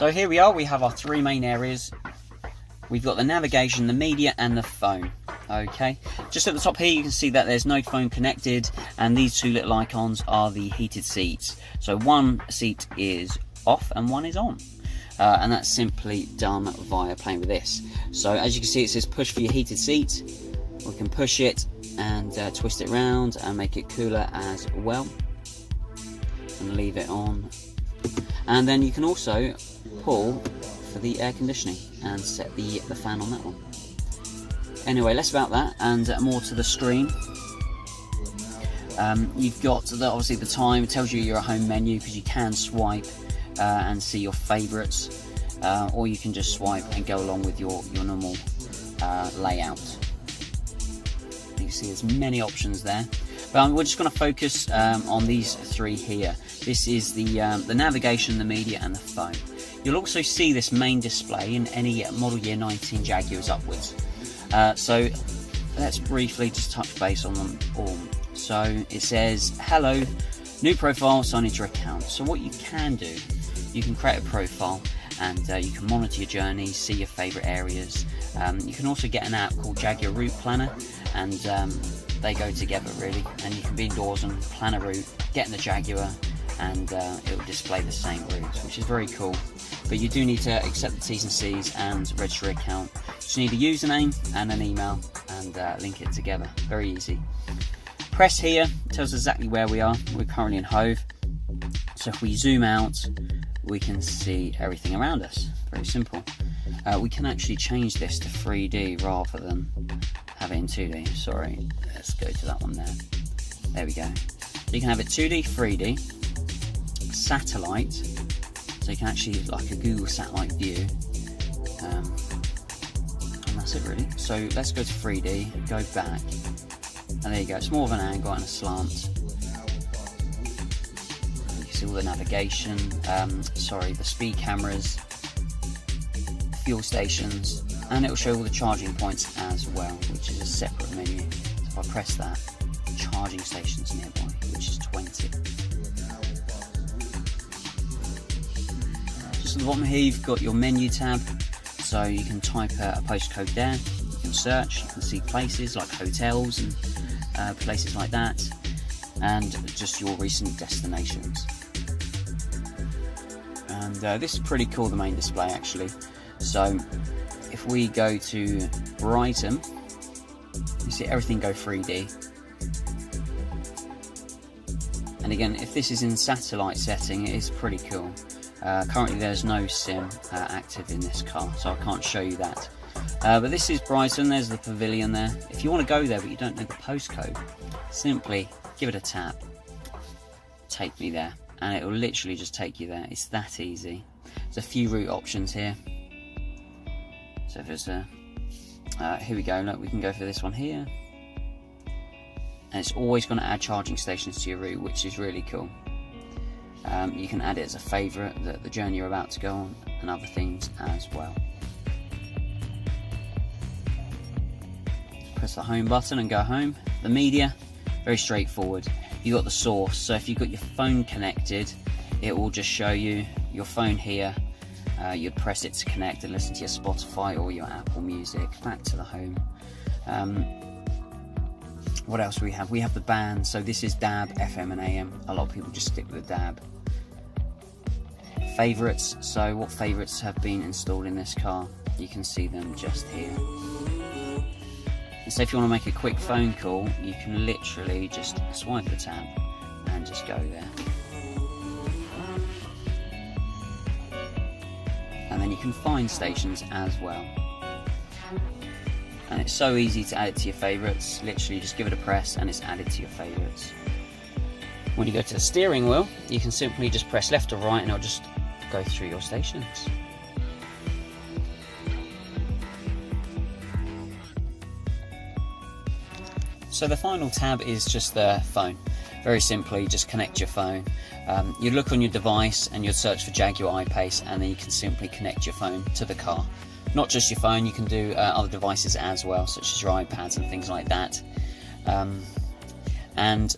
So here we are, we have our three main areas. We've got the navigation, the media and the phone. Okay, just at the top here you can see that there's no phone connected, and these two little icons are the heated seats. So one seat is off and one is on, and that's simply done via playing with this. So as you can see, it says push for your heated seat. We can push it and twist it around and make it cooler as well, and leave it on. And then you can also pull for the air conditioning and set the fan on that one. Anyway, less about that and more to the screen. You've got obviously the time. It tells you your home menu because you can swipe and see your favourites, or you can just swipe and go along with your normal layout. You can see there's many options there, but we're just going to focus on these three here. This is the navigation, the media and the phone. You'll also see this main display in any model year 19 Jaguars upwards. So let's briefly just touch base on them all. So it says, hello, new profile, sign into your account. So what you can do, you can create a profile and you can monitor your journeys, see your favourite areas. You can also get an app called Jaguar Route Planner, and they go together really, and you can be indoors and plan a route, get in the Jaguar, and it will display the same routes, which is very cool. But you do need to accept the T's and C's and register your account. Just need a username and an email and link it together. Very easy. Press here, it tells us exactly where we are. We're currently in Hove. So if we zoom out, we can see everything around us. Very simple. We can actually change this to 3D rather than have it in 2D. Sorry, let's go to that one there. There we go. You can have it 2D, 3D, satellite. So you can actually, like a Google satellite view, and that's it really. So let's go to 3D, go back, and there you go. It's more of an angle and a slant. You can see all the navigation, the speed cameras, fuel stations, and it will show all the charging points as well, which is a separate menu. So if I press that, charging stations nearby, which is 20. At the bottom here you've got your menu tab, so you can type a postcode there, you can search, you can see places like hotels and places like that, and just your recent destinations. And this is pretty cool, the main display actually. So if we go to Brighton, you see everything go 3D. And again, if this is in satellite setting, it is pretty cool. Currently there's no SIM active in this car, so I can't show you that. But this is Brighton, there's the pavilion there. If you want to go there but you don't know the postcode, simply give it a tap, take me there, and it will literally just take you there. It's that easy. There's a few route options here. So if there's here we go, look, we can go for this one here. And it's always going to add charging stations to your route, which is really cool. You can add it as a favourite, the journey you're about to go on, and other things as well. Press the home button and go home. The media, very straightforward. You've got the source, so if you've got your phone connected, it will just show you your phone here. You'd press it to connect and listen to your Spotify or your Apple Music. Back to the home. What else do we have? We have the band, so this is DAB, FM and AM. A lot of people just stick with the DAB. Favourites, so what favourites have been installed in this car? You can see them just here. And so if you want to make a quick phone call, you can literally just swipe the tab and just go there. And then you can find stations as well. And it's so easy to add it to your favourites. Literally just give it a press and it's added to your favourites. When you go to the steering wheel, you can simply just press left or right and it'll just go through your stations. So the final tab is just the phone. Very simply, just connect your phone. You look on your device and you'll search for Jaguar I-Pace, and then you can simply connect your phone to the car. Not just your phone, you can do other devices as well, such as your iPads and things like that. And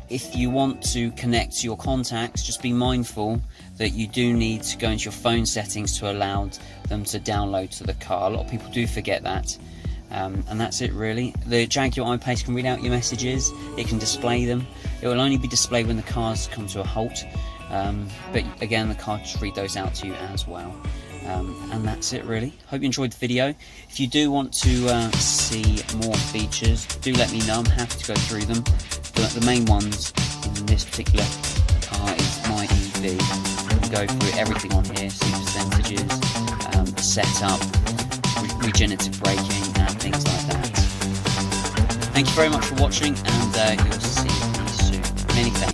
If you want to connect to your contacts, just be mindful that you do need to go into your phone settings to allow them to download to the car. A lot of people do forget that. And that's it really. The Jaguar I-Pace can read out your messages, it can display them. It will only be displayed when the cars come to a halt, but again the car just read those out to you as well. And that's it really. Hope you enjoyed the video. If you do want to see more features, do let me know. I'm happy to go through them. The main ones in this particular car is my EV. You can go through everything on here, see percentages, the setup, regenerative braking and things like that. Thank you very much for watching, and you'll see me soon. Many thanks.